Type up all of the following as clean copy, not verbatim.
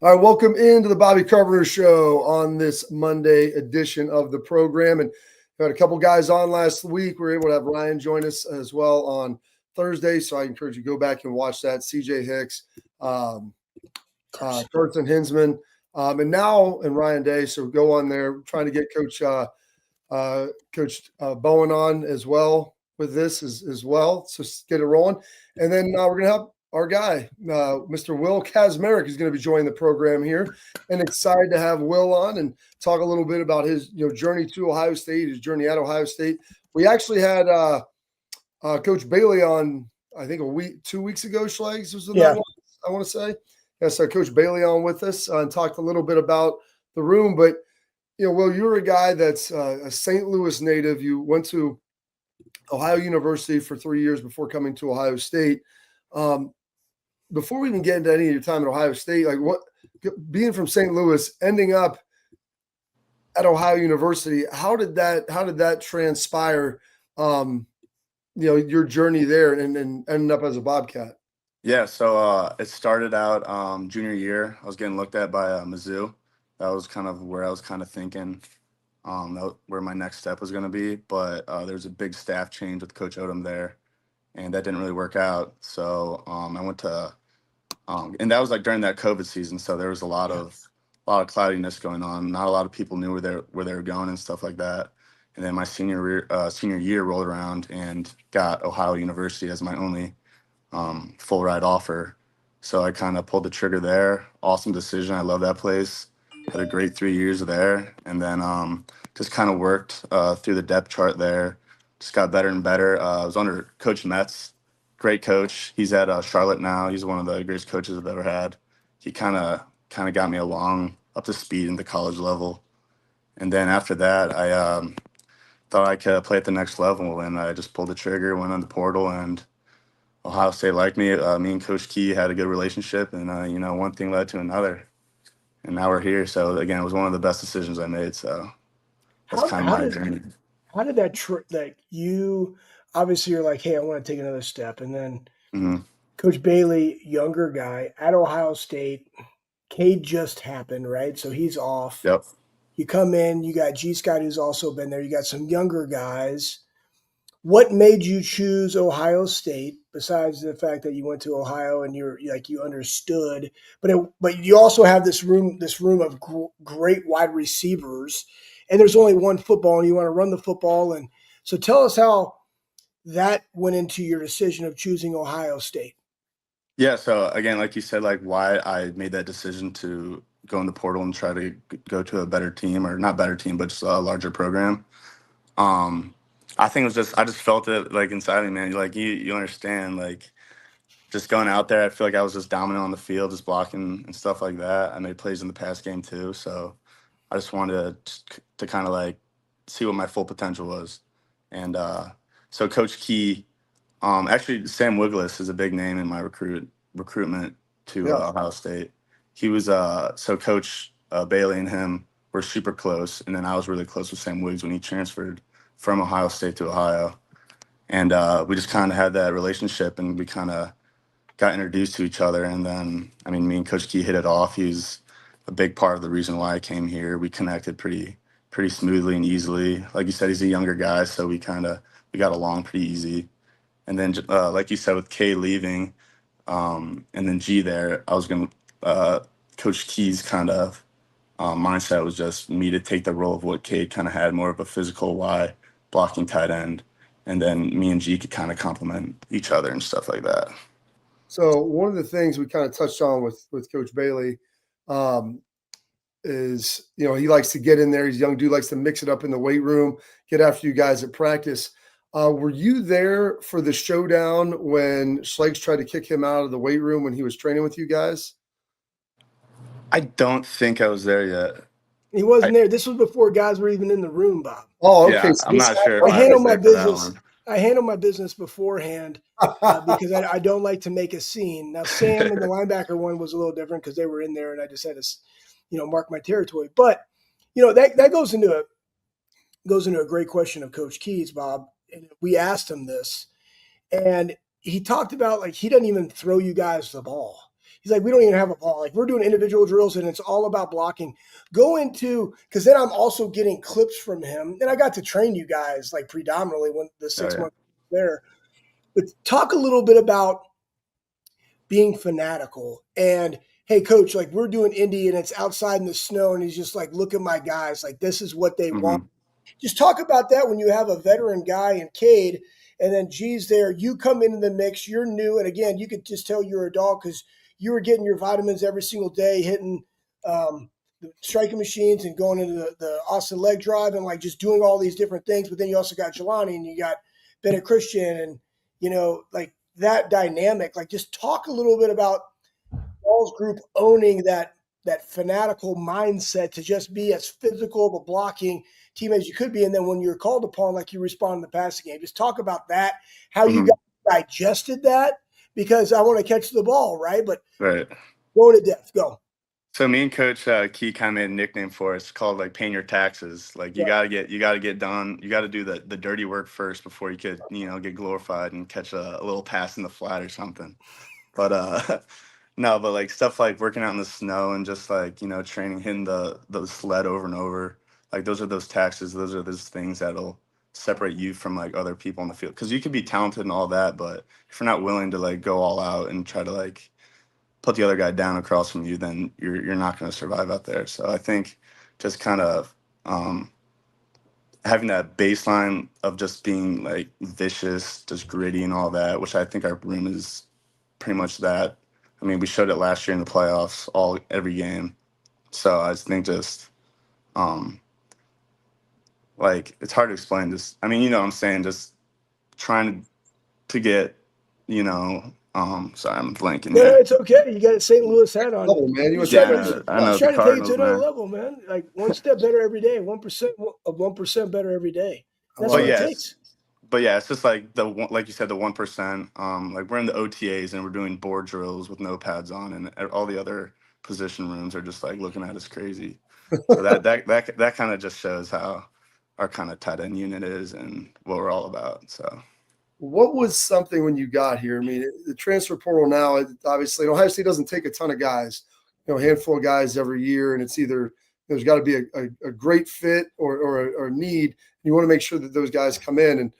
All right, welcome into the Bobby Carpenter Show on this Monday edition of the program. And we had a couple guys on last week. We were able to have Ryan join us as well on Thursday, so I encourage you to go back and watch that. CJ Hicks, Carson Hinsman, and Ryan Day. So go on there. We're trying to get Coach Bowen on as well with this as well. So get it rolling. And then we're going to have our guy, Mr. Will Kacmarek, is going to be joining the program here, and excited to have Will on and talk a little bit about his journey to Ohio State, his journey at Ohio State. We actually had Coach Bailey on, I think 2 weeks ago. Schlegs was that one, I want to say. Yeah, so Coach Bailey on with us and talked a little bit about the room. But Will, you're a guy that's a St. Louis native. You went to Ohio University for 3 years before coming to Ohio State. Before we even get into any of your time at Ohio State, like being from St. Louis, ending up at Ohio University, how did that transpire? Your journey there and ending up as a Bobcat. Yeah, so it started out junior year. I was getting looked at by Mizzou. That was kind of where I was kind of thinking where my next step was going to be. But there was a big staff change with Coach Odom there, and that didn't really work out. So I went to and that was like during that COVID season. So there was a lot of cloudiness going on. Not a lot of people knew where they were going and stuff like that. And then my senior year rolled around and got Ohio University as my only full ride offer. So I kind of pulled the trigger there. Awesome decision. I love that place. Had a great 3 years there. And then just kind of worked through the depth chart there. Just got better and better. I was under Coach Metz. Great coach. He's at Charlotte now. He's one of the greatest coaches I've ever had. He kind of got me along up to speed in the college level. And then after that, I thought I could play at the next level, and I just pulled the trigger, went on the portal, and Ohio State liked me. Me and Coach Key had a good relationship, and one thing led to another, and now we're here. So again, it was one of the best decisions I made. So that's kind of my journey. How did that you obviously you're like, hey, I want to take another step, and then Coach Bailey, younger guy at Ohio State, Cade just happened, right? So he's off. Yep. You come in, you got G. Scott, who's also been there. You got some younger guys. What made you choose Ohio State, besides the fact that you went to Ohio and you understood? But you also have this room of great wide receivers, and there's only one football, and you want to run the football. And so tell us how that went into your decision of choosing Ohio State. Yeah, so again, like you said, like why I made that decision to go in the portal and try to go to a better team, or not better team, but just a larger program. I think it was I just felt it like inside me, man. Like you understand, like just going out there, I feel like I was just dominant on the field, just blocking and stuff like that. I made plays in the pass game too, so I just wanted to kind of like see what my full potential was. And so Coach Key, actually Sam Wiglis is a big name in my recruitment to Ohio State. He was so Coach Bailey and him were super close, and then I was really close with Sam Wiggs when he transferred from Ohio State to Ohio. And we just kind of had that relationship, and we kind of got introduced to each other. And then, me and Coach Key hit it off. He's a big part of the reason why I came here. We connected pretty smoothly and easily. Like you said, he's a younger guy, so we got along pretty easy. And then, like you said, with Kay leaving, and then G there, I was going to Coach Key's kind of mindset was just me to take the role of what Cade kind of had, more of a physical Y blocking tight end, and then me and G could kind of complement each other and stuff like that. So one of the things we kind of touched on with Coach Bailey is, he likes to get in there. He's a young dude, likes to mix it up in the weight room, get after you guys at practice. Were you there for the showdown when Schlegs tried to kick him out of the weight room when he was training with you guys? I don't think I was there yet. He wasn't there. This was before guys were even in the room, Bob. Oh, okay. Yeah, I'm not sure. I handle my business. I handle my business beforehand because I don't like to make a scene. Now, Sam and the linebacker one was a little different because they were in there, and I just had to, mark my territory. But that goes into a great question of Coach Key's, Bob. And we asked him this, and he talked about he doesn't even throw you guys the ball. He's like, we don't even have a ball. Like, we're doing individual drills, and it's all about blocking. Go into, because then I'm also getting clips from him, and I got to train you guys like predominantly when the 6 months there. But talk a little bit about being fanatical and, hey, coach, like we're doing indie and it's outside in the snow, and he's just like, look at my guys, like this is what they want. Just talk about that when you have a veteran guy in Cade, and then G's there, you come into the mix, you're new, and again, you could just tell you're a dog because you were getting your vitamins every single day, hitting the striking machines and going into the Austin leg drive and like just doing all these different things. But then you also got Jelani and you got Bennett Christian and, you know, like that dynamic. Like just talk a little bit about Paul's group owning that fanatical mindset to just be as physical of a blocking team as you could be. And then when you're called upon, like you respond in the passing game, just talk about that, how you guys digested that, because I want to catch the ball, right? But go to depth, go. So me and Coach Key kind of made a nickname for us called like paying your taxes. Like you gotta get done. You gotta do the dirty work first before you could, you know, get glorified and catch a little pass in the flat or something. But no, but like stuff like working out in the snow and just like, you know, training, hitting the sled over and over. Like those are those taxes. Those are those things that'll separate you from like other people on the field. Because you could be talented and all that, but if you're not willing to like go all out and try to like put the other guy down across from you, then you're not going to survive out there. So I think just kind of having that baseline of just being like vicious, just gritty and all that, which I think our room is pretty much that. I mean, we showed it last year in the playoffs, every game. So I just think just like it's hard to explain. Just I mean, you know what I'm saying, just trying to get, you know, sorry, I'm blanking. No, it's okay. You got a St. Louis hat on. Oh, man, I was trying to take it to another man. level, man. Like one step better every day, 1% better every day. That's what it takes. But yeah, it's just like like you said, the 1%. Like we're in the OTAs and we're doing board drills with no pads on, and all the other position rooms are just like looking at us crazy. So that kind of just shows how our kind of tight end unit is and what we're all about. So. What was something when you got here? I mean, the transfer portal now, obviously, Ohio State doesn't take a ton of guys, you know, a handful of guys every year, and it's either there's got to be a great fit or a need. You want to make sure that those guys come in. And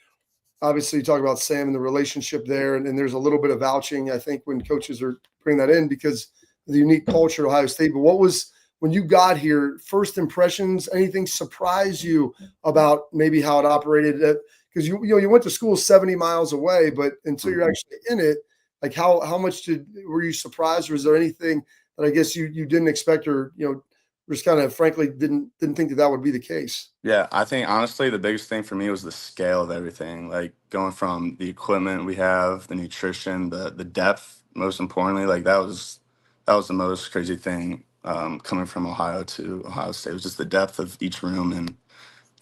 obviously, you talk about Sam and the relationship there, and there's a little bit of vouching, I think, when coaches are bringing that in because of the unique culture of Ohio State. But what was, when you got here, first impressions, anything surprise you about maybe how it operated? Because you went to school 70 miles away, but until you're actually in it, like how much were you surprised, or is there anything that I guess you didn't expect, or just kind of frankly didn't think that would be the case? Yeah, I think honestly the biggest thing for me was the scale of everything. Like going from the equipment we have, the nutrition, the depth. Most importantly, like that was the most crazy thing coming from Ohio to Ohio State. It was just the depth of each room, and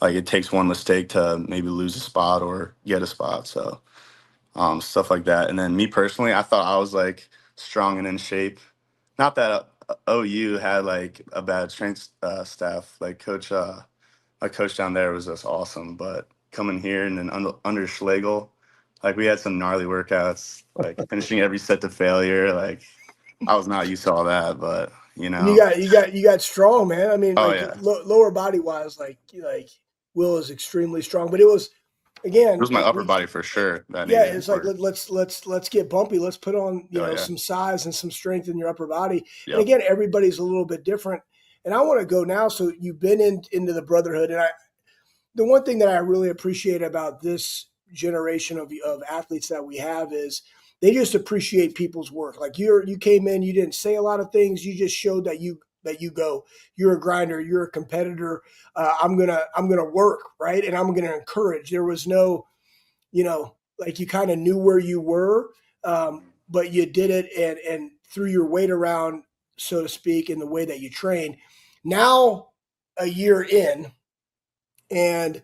like it takes one mistake to maybe lose a spot or get a spot. So stuff like that. And then me personally, I thought I was like strong and in shape. Not that OU had like a bad strength staff. Like my coach down there was just awesome. But coming here and then under Schlegel, like we had some gnarly workouts, like finishing every set to failure. Like I was not used to all that, but you know. And you got strong, man. I mean, lower body wise, like Will is extremely strong, but it was, again, it was my upper body for sure. It's like let's get bumpy. Let's put on some size and some strength in your upper body. Yep. And again, everybody's a little bit different. And I want to go now. So you've been into the brotherhood, and the one thing that I really appreciate about this generation of athletes that we have is they just appreciate people's work. Like you came in, you didn't say a lot of things. You just showed that you go. You're a grinder. You're a competitor. I'm gonna work, right, and I'm gonna encourage. There was no, like you kind of knew where you were, but you did it and threw your weight around, so to speak, in the way that you train. Now, a year in, and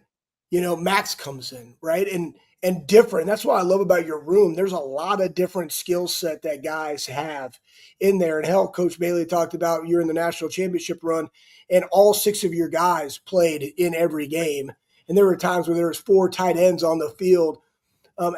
Max comes in, right, and different. That's what I love about your room. There's a lot of different skill set that guys have in there. And hell, Coach Bailey talked about you're in the national championship run, and all 6 of your guys played in every game. And there were times where there was 4 tight ends on the field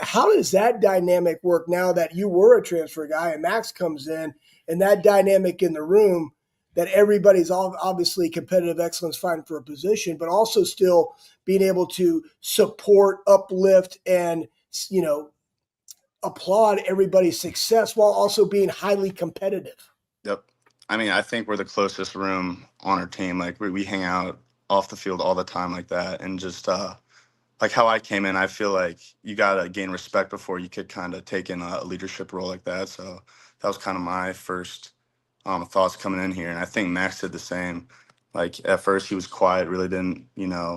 How does that dynamic work now that you were a transfer guy and Max comes in, and that dynamic in the room that everybody's obviously competitive excellence fighting for a position, but also still being able to support, uplift, and applaud everybody's success while also being highly competitive? Yep. I mean, I think we're the closest room on our team. Like we hang out off the field all the time like that, and just like how I came in, I feel like you gotta gain respect before you could kind of take in a leadership role like that. So that was kind of my first thoughts coming in here, and I think Max did the same. Like at first he was quiet, really didn't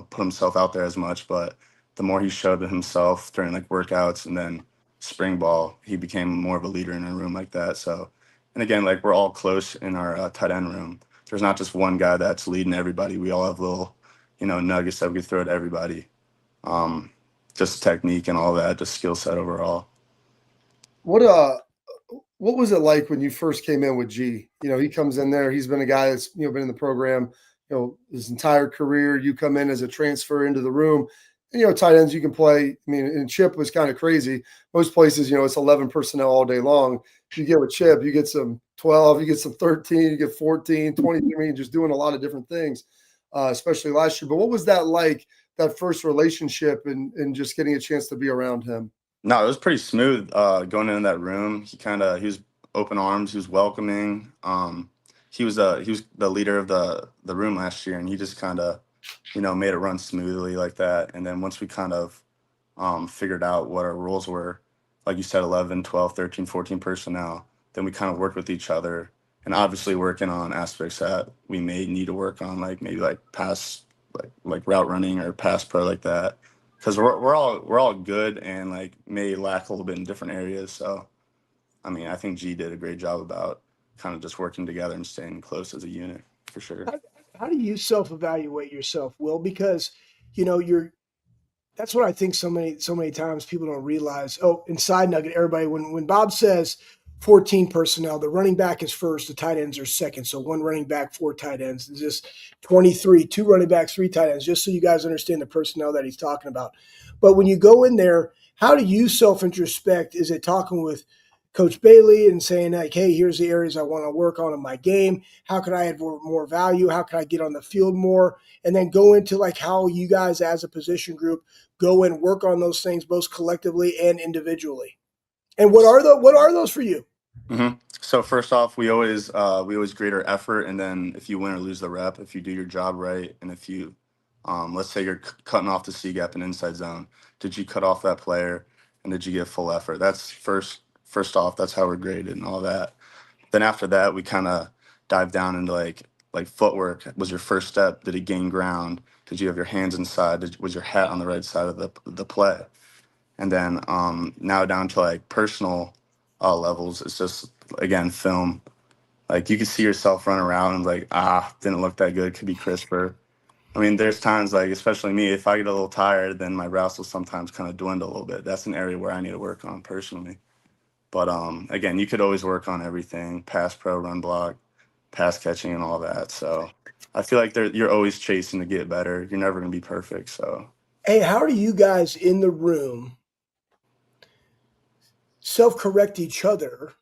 put himself out there as much, but the more he showed himself during like workouts and then spring ball, he became more of a leader in a room like that. So, and again, like we're all close in our tight end room. There's not just one guy that's leading everybody. We all have little nuggets that we throw at everybody. um, just technique and all that, just skill set overall. What was it like when you first came in with G? He comes in there. He's been a guy that's been in the program, his entire career. You come in as a transfer into the room. And, tight ends you can play. I mean, and Chip was kind of crazy. Most places, it's 11 personnel all day long. You get with Chip, you get some 12, you get some 13, you get 14, 20. I mean, just doing a lot of different things, especially last year. But what was that like? That first relationship and just getting a chance to be around him? No, it was pretty smooth going into that room. He was open arms. He was welcoming. He was the leader of the room last year, and he just kind of made it run smoothly like that. And then once we kind of figured out what our roles were, like you said, 11, 12, 13, 14 personnel, then we kind of worked with each other, and obviously working on aspects that we may need to work on, like maybe like pass, like route running or pass pro like that, because we're all good and like may lack a little bit in different areas. So I mean, I think G did a great job about kind of just working together and staying close as a unit for sure. How do you self-evaluate yourself, Will? Because you're that's what I think so many times people don't realize. Oh, and side nugget, everybody, when Bob says 14 personnel, the running back is first, the tight ends are second. So one running back, four tight ends. It's just 23, two running backs, three tight ends, just so you guys understand the personnel that he's talking about. But when you go in there, how do you self-introspect? Is it talking with Coach Bailey and saying like, hey, here's the areas I want to work on in my game. How can I add more value? How can I get on the field more? And then go into like how you guys as a position group go and work on those things both collectively and individually. And what are those for you? Mm-hmm. So first off, we always grade our effort, and then if you win or lose the rep, if you do your job right, and if you, let's say you're cutting off the C gap and inside zone, did you cut off that player, and did you give full effort? That's first off. That's how we're graded and all that. Then after that, we kind of dive down into like footwork. Was your first step? Did it gain ground? Did you have your hands inside? Was your hat on the right side of the play? And then now down to like personal levels, it's just again film. Like you can see yourself run around and like didn't look that good. Could be crisper. I mean, there's times like especially me, if I get a little tired, then my routes will sometimes kind of dwindle a little bit. That's an area where I need to work on personally. But again, you could always work on everything: pass pro, run block, pass catching, and all that. So I feel like you're always chasing to get better. You're never gonna be perfect. So Hey, how do you guys in the room self-correct each other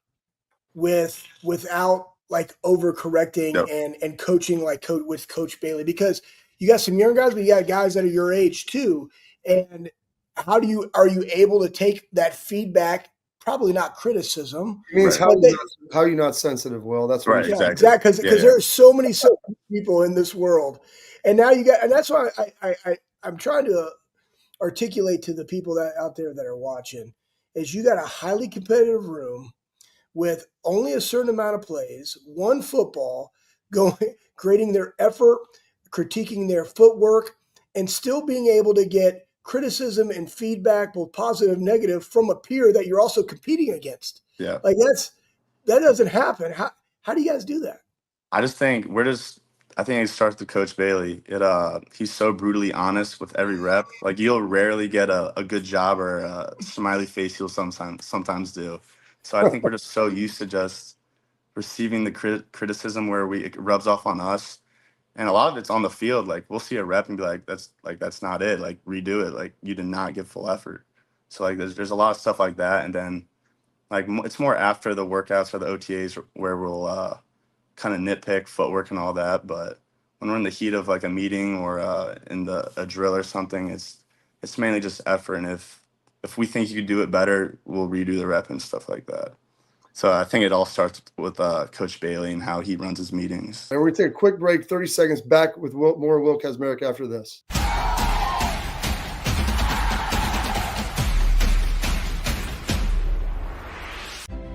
without like overcorrecting yep. and coaching like with Coach Bailey? Because you got some young guys, but you got guys that are your age too. And are you able to take that feedback? Probably not criticism, It means Right. how you not sensitive, Will. That's what Right. he's yeah, Exactly. exactly. Yeah. Because Yeah. there are so many people in this world, and now and that's why I'm trying to articulate to the people that out there that are watching is you got a highly competitive room with only a certain amount of plays, one football, going grading their effort, critiquing their footwork, and still being able to get criticism and feedback, both positive and negative, from a peer that you're also competing against. Yeah. Like that doesn't happen. How do you guys do that? I just think I think it starts with Coach Bailey. He's so brutally honest with every rep. Like you'll rarely get a good job or a smiley face he'll sometimes do. So I think we're just so used to just receiving the criticism where it rubs off on us. And a lot of it's on the field. Like we'll see a rep and be like, that's not it. Like redo it. Like you did not give full effort. So like there's a lot of stuff like that, and then like it's more after the workouts or the OTAs where we'll kind of nitpick footwork and all that. But when we're in the heat of like a meeting or in a drill or something, it's mainly just effort. And if we think you could do it better, we'll redo the rep and stuff like that. So I think it all starts with Coach Bailey and how he runs his meetings. And we're going to take a quick break, 30 seconds, back with more Will Kacmarek after this.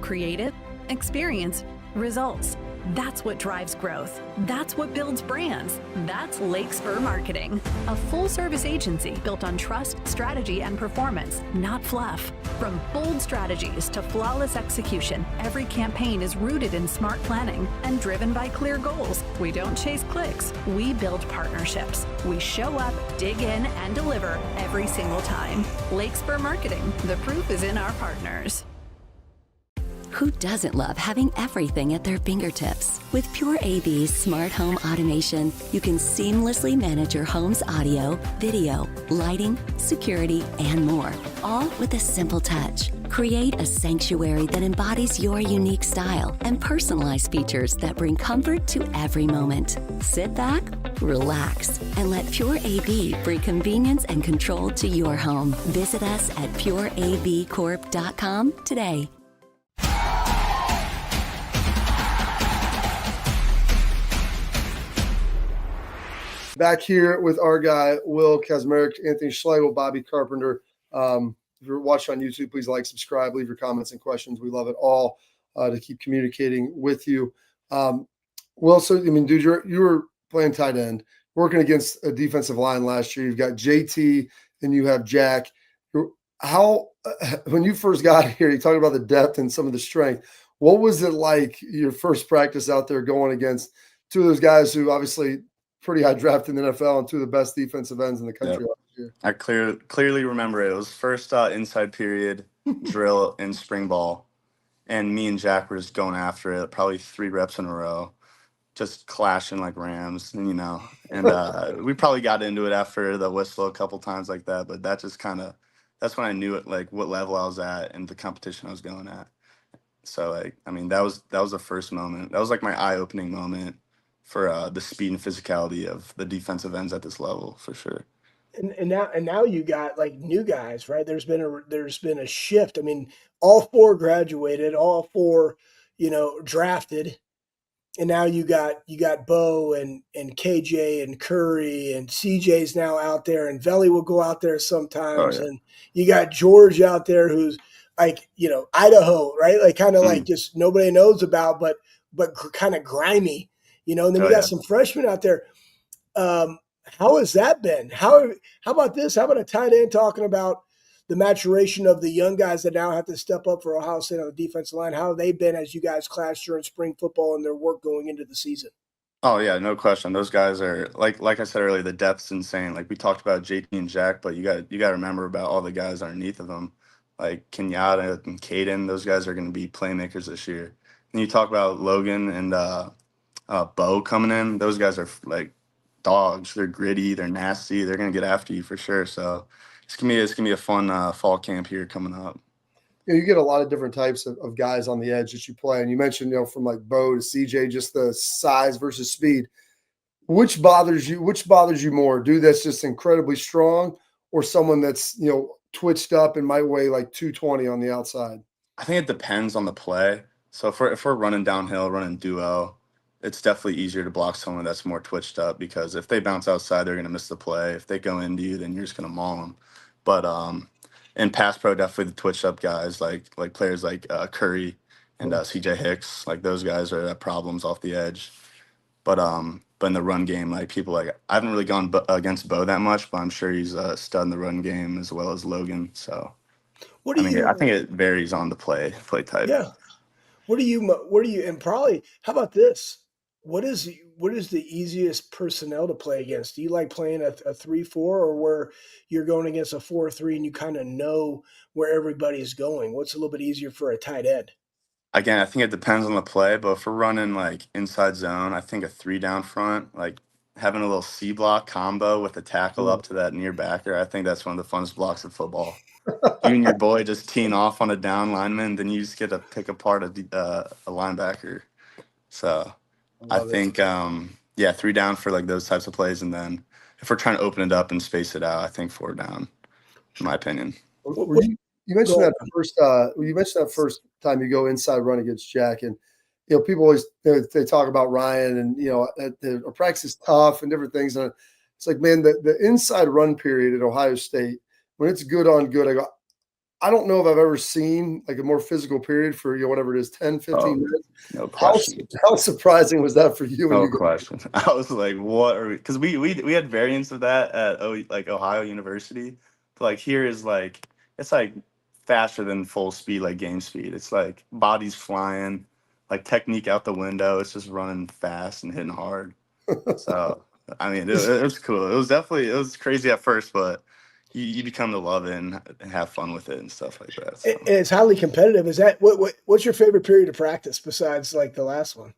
Creative, experience, results. That's what drives growth. That's what builds brands. That's Lake Spur Marketing, a full-service agency built on trust, strategy, and performance, not fluff. From bold strategies to flawless execution, every campaign is rooted in smart planning and driven by clear goals. We don't chase clicks. We build partnerships. We show up, dig in, and deliver every single time. Lake Spur Marketing. The proof is in our partners. Who doesn't love having everything at their fingertips? With Pure AV's smart home automation, you can seamlessly manage your home's audio, video, lighting, security, and more, all with a simple touch. Create a sanctuary that embodies your unique style and personalized features that bring comfort to every moment. Sit back, relax, and let Pure AV bring convenience and control to your home. Visit us at pureavcorp.com today. Back here with our guy, Will Kacmarek, Anthony Schlegel, Bobby Carpenter. If you're watching on YouTube, please like, subscribe, leave your comments and questions. We love it all to keep communicating with you. Will, so, I mean, dude, you were playing tight end, working against a defensive line last year. You've got JT and you have Jack. When you first got here, you talked about the depth and some of the strength. What was it like your first practice out there going against two of those guys who obviously – pretty high draft in the NFL and two of the best defensive ends in the country last year? I clearly remember it. It was first inside period drill in spring ball, and me and Jack were just going after it, probably 3 reps in a row, just clashing like rams, and we probably got into it after the whistle a couple times like that, but that just that's when I knew it, like what level I was at and the competition I was going at. So that was the first moment. That was like my eye-opening moment for the speed and physicality of the defensive ends at this level, for sure. And now you got like new guys, right? There's been a shift. I mean, all 4 graduated, all 4, drafted, and now you got Bo and KJ and Curry and CJ's now out there, and Veli will go out there sometimes, and you got George out there who's like Idaho, right? Like kind of like just nobody knows about, but kind of grimy. And then we got some freshmen out there. How has that been? How about this? How about a tight end talking about the maturation of the young guys that now have to step up for Ohio State on the defensive line? How have they been as you guys clash during spring football and their work going into the season? Oh, yeah, no question. Those guys are, like I said earlier, the depth's insane. Like, we talked about JT and Jack, but you got to remember about all the guys underneath of them. Like, Kenyatta and Caden, those guys are going to be playmakers this year. And you talk about Logan and Bo coming in, those guys are like dogs. They're gritty, they're nasty, they're gonna get after you for sure. So it's gonna be a fun fall camp here coming up. You get a lot of different types of guys on the edge that you play, and you mentioned from like Bo to CJ, just the size versus speed. Which bothers you more? Dude that's just incredibly strong, or someone that's twitched up and might weigh like 220 on the outside? I think it depends on the play. So if we're running downhill, running duo, it's definitely easier to block someone that's more twitched up, because if they bounce outside, they're going to miss the play. If they go into you, then you're just going to maul them. But in pass pro, definitely the twitched up guys, like players like Curry and CJ Hicks, like those guys are problems off the edge. But in the run game, like people like, I haven't really gone against Bo that much, but I'm sure he's a stud in the run game as well as Logan. So I think it varies on the play type. Yeah. What do you, and probably, how about this? What is the easiest personnel to play against? Do you like playing a 3-4, or where you're going against a 4-3 and you kind of know where everybody's going? What's a little bit easier for a tight end? Again, I think it depends on the play, but if we're running like inside zone, I think a 3 down front, like having a little C block combo with a tackle up to that near backer, I think that's one of the funnest blocks of football. you and your boy just teeing off on a down lineman, then you just get to pick apart a linebacker. So I Love it. think, yeah, 3 down for like those types of plays, and then if we're trying to open it up and space it out, I think 4 down, in my opinion. Were you mentioned Go that first time you go inside run against Jack, and people always they talk about Ryan, and the practice is tough and different things, and it's like, man, the inside run period at Ohio State, when it's good on good, I don't know if I've ever seen like a more physical period for whatever it is, 10, 15 minutes. No question. How surprising was that for you? When No you question. I was like, what are we? Because we had variants of that at Ohio University. But like here is like it's like faster than full speed, like game speed. It's like bodies flying, like technique out the window. It's just running fast and hitting hard. So I mean, it was cool. It was crazy at first, but you become to love it and have fun with it and stuff like that. So. And it's highly competitive. Is that what's your favorite period of practice besides like the last one?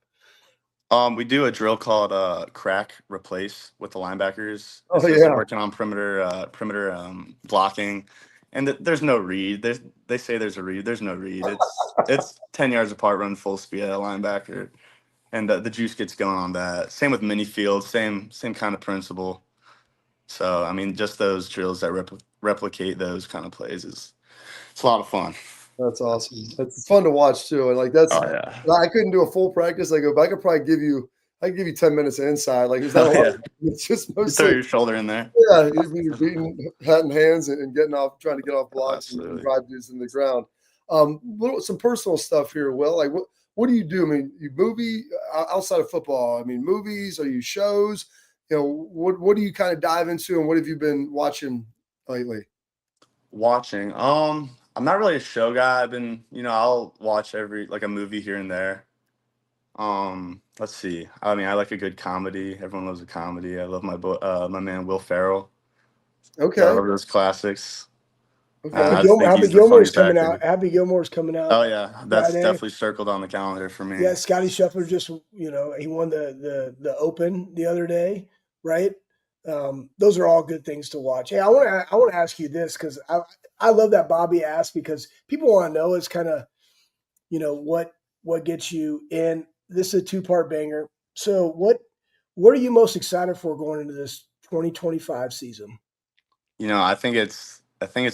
We do a drill called crack replace with the linebackers. Oh, It's just yeah. working on perimeter blocking, and there's no read. They say there's a read. There's no read. It's 10 yards apart, run full speed at a linebacker, and the juice gets going on that. Same with mini field. Same kind of principle. So I mean, just those drills that replicate those kind of plays it's a lot of fun. That's awesome. It's fun to watch too, and like that's. Oh yeah. I couldn't do a full practice. But I could probably give you 10 minutes of inside. Like it's not Oh, hard. yeah. It's just You throw mostly your shoulder in there. yeah. You're beating hat in hands and getting off, trying to get off blocks and Absolutely. drive dudes in the ground. Some personal stuff here, Will. Like what do you do? I mean, you movie outside of football. I mean, movies. Are you shows? What do you kind of dive into, and what have you been watching lately? Watching. I'm not really a show guy. I've been, I'll watch like a movie here and there. Let's see. I mean, I like a good comedy. Everyone loves a comedy. I love my man Will Ferrell. Okay. I love those classics. Okay. I just think Happy he's the Gilmore's funniest coming actor. out. Happy Gilmore's coming out. Oh yeah, that's Friday. definitely circled on the calendar for me. Yeah, Scotty Scheffler just he won the Open the other day, right? Those are all good things to watch. Hey, I want to ask you this because I love that Bobby asked, because people want to know is kind of what gets you in. This is a 2-part banger. So what are you most excited for going into this 2025 season? I think it's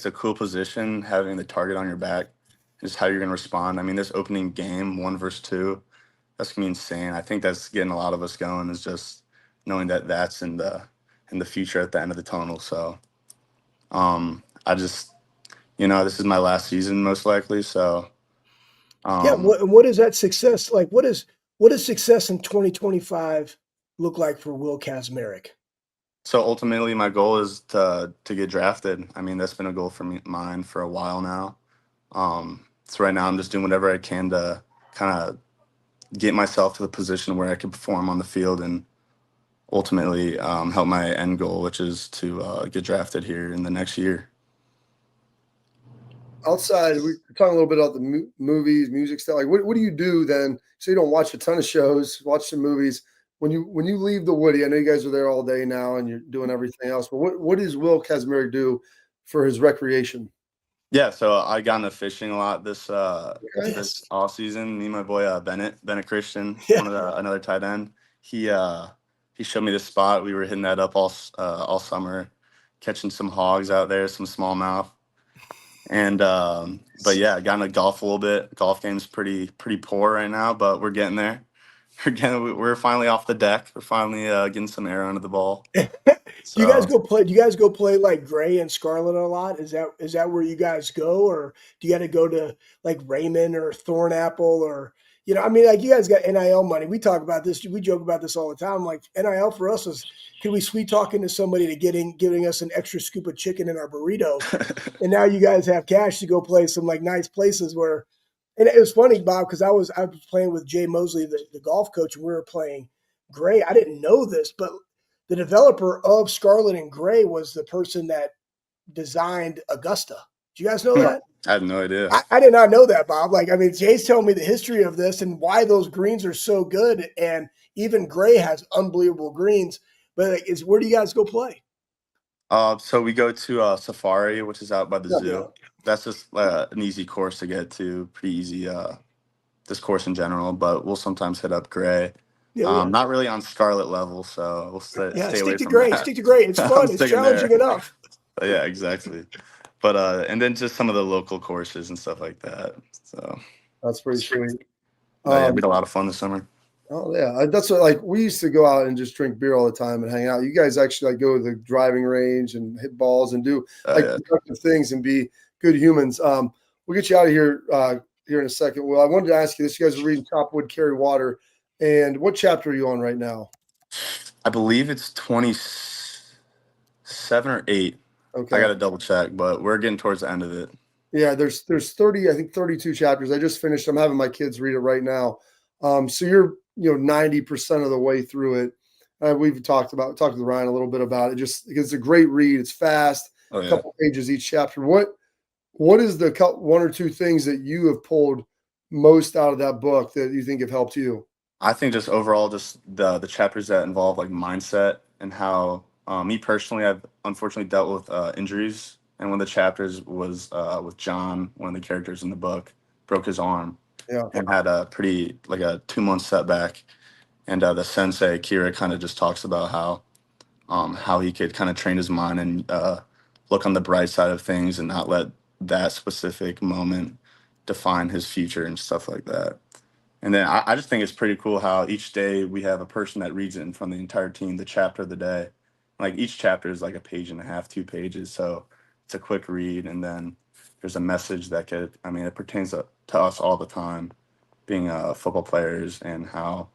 a cool position having the target on your back. Just how you're going to respond. I mean, this opening game, 1 versus 2, that's going to be insane. I think that's getting a lot of us going, is just knowing that that's in the future at the end of the tunnel. So I just, this is my last season most likely. So What is that success like? What does success in 2025 look like for Will Kacmarek? So ultimately, my goal is to get drafted. I mean, that's been a goal for mine for a while now. So right now, I'm just doing whatever I can to kind of get myself to the position where I can perform on the field and ultimately help my end goal, which is to get drafted here in the next year. Outside, we're talking a little bit about the movies, music stuff. Like, what do you do then? So you don't watch a ton of shows, watch some movies. When you leave the Woody, I know you guys are there all day now and you're doing everything else, but what does Will Kacmarek do for his recreation? Yeah, so I got into fishing a lot this off season. Me and my boy Bennett Christian, another tight end. He showed me this spot. We were hitting that up all summer, catching some hogs out there, some smallmouth. And but yeah, got into golf a little bit. Golf game's pretty poor right now, but we're getting there. We're finally off the deck. We're finally getting some air under the ball. Do you guys go play like Gray and Scarlet a lot? Is that where you guys go, or do you got to go to like Raymond or Thornapple, or I mean, like, you guys got NIL money. We talk about this. We joke about this all the time. Like, NIL for us is, can we sweet talk into somebody to giving us an extra scoop of chicken in our burrito, and now you guys have cash to go play some like nice places where. And it was funny, Bob, because I was playing with Jay Mosley, the golf coach, and we were playing Gray. I didn't know this, but the developer of Scarlet and Gray was the person that designed Augusta. Do you guys know that? I had no idea. I did not know that, Bob. Like, I mean, Jay's telling me the history of this and why those greens are so good. And even Gray has unbelievable greens. But where do you guys go play? So we go to Safari, which is out by the Yeah. zoo. That's just an easy course to get to, pretty easy. This course in general, but we'll sometimes hit up Gray. Yeah. Not really on Scarlet level, so we'll stay away Stick to from gray. that. Stick to gray. It's I'm fun. It's sticking challenging there. enough. Yeah, exactly. But and then just some of the local courses and stuff like that. So That's pretty sweet. yeah, we had a lot of fun this summer. Oh yeah, that's what, like, we used to go out and just drink beer all the time and hang out. You guys actually like go to the driving range and hit balls and do like Yeah. productive things and be good humans. We'll get you out of here here in a second. Well, I wanted to ask you this: you guys are reading Chopwood Carry Water, and what chapter are you on right now? I believe it's 27 or 8. Okay. I got to double check, but we're getting towards the end of it. Yeah, there's 30, I think 32 chapters. I just finished. I'm having my kids read it right now. So you're 90% of the way through it. We've talked with Ryan a little bit about it. Just because it's a great read. It's fast. Oh, yeah. A couple pages each chapter. What is the one or two things that you have pulled most out of that book that you think have helped you? I think just overall, just the chapters that involve like mindset and how me personally, I've unfortunately dealt with injuries, and one of the chapters was with John, one of the characters in the book, broke his arm. Yeah. And had a pretty like a 2-month setback, and the sensei Kira kind of just talks about how he could kind of train his mind and look on the bright side of things and not let that specific moment define his future and stuff like that. And then I just think it's pretty cool how each day we have a person that reads it in front of the entire team, the chapter of the day. Like each chapter is like a page and a half, 2 pages. So it's a quick read. And then there's a message that it pertains to us all the time, being football players, and how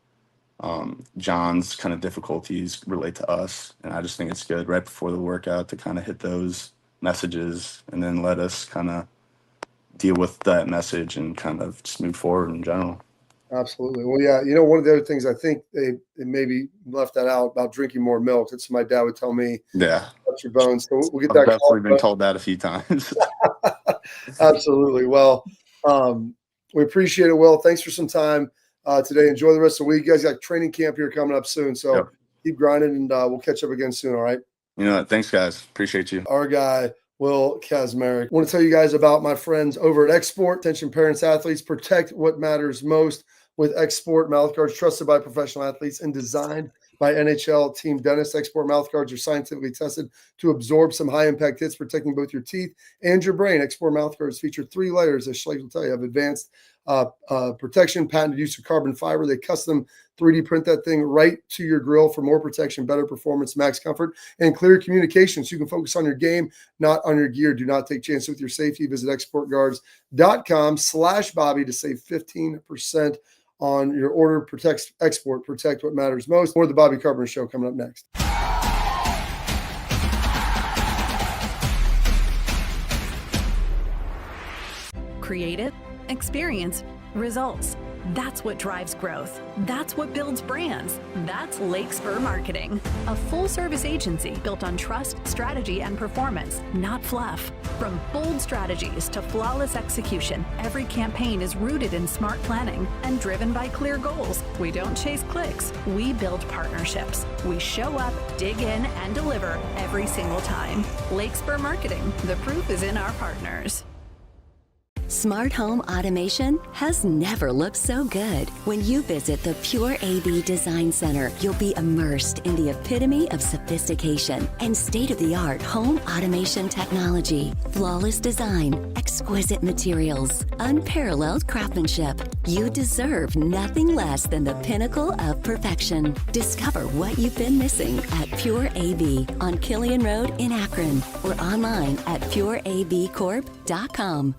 John's kind of difficulties relate to us. And I just think it's good right before the workout to kind of hit those messages and then let us kind of deal with that message and kind of just move forward in general. Absolutely. Well, yeah, one of the other things I think they maybe left that out about drinking more milk. That's what my dad would tell me. Yeah. Touch your bones. So we'll get I've that. definitely been told that a few times. Absolutely. Well, we appreciate it, Will. Thanks for some time today. Enjoy the rest of the week. You guys got training camp here coming up soon. So keep grinding, and we'll catch up again soon. All right. Thanks, guys. Appreciate you. Our guy, Will Kacmarek. I want to tell you guys about my friends over at Export. Attention parents, athletes, protect what matters most with Export mouth guards, trusted by professional athletes and designed by NHL team dentists. Export mouth guards are scientifically tested to absorb some high-impact hits, protecting both your teeth and your brain. Export mouth guards feature 3 layers, as Schleich will tell you, of advanced protection, patented use of carbon fiber. They custom 3D print that thing right to your grill for more protection, better performance, max comfort, and clear communication so you can focus on your game, not on your gear. Do not take chances with your safety. Visit exportguards.com/Bobby to save 15% on your order. Export, protect what matters most. More of the Bobby Carpenter Show coming up next. Create it, experience, results. That's what drives growth. That's what builds brands. That's Lake Spur Marketing, a full-service agency built on trust, strategy, and performance, not fluff. From bold strategies to flawless execution, every campaign is rooted in smart planning and driven by clear goals. We don't chase clicks. We build partnerships. We show up, dig in, and deliver every single time. Lake Spur Marketing. The proof is in our partners. Smart home automation has never looked so good. When you visit the Pure AV Design Center, you'll be immersed in the epitome of sophistication and state-of-the-art home automation technology. Flawless design, exquisite materials, unparalleled craftsmanship. You deserve nothing less than the pinnacle of perfection. Discover what you've been missing at Pure AV on Killian Road in Akron or online at pureavcorp.com.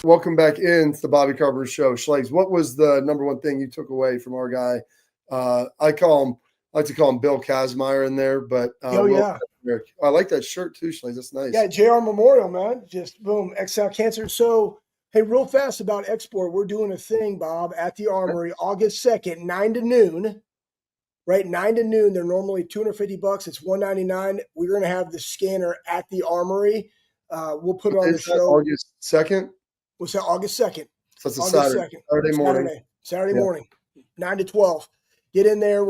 Welcome back into the Bobby Carpenter Show. Schlegs, what was the number one thing you took away from our guy? I like to call him Bill Kazmaier in there, but yeah. I like that shirt too, Schlegs. That's nice. Yeah, JR Memorial, man. Just boom, XL Cancer. So, hey, real fast about Export, we're doing a thing, Bob, at the Armory, August 2nd, 9 to noon. Right, 9 to noon. They're normally $250. It's $199. We're going to have the scanner at the Armory. We'll put it on the show. August 2nd? What's that? August 2nd. So it's a August Saturday. 2nd. Saturday morning. Saturday morning. 9 to 12. Get in there.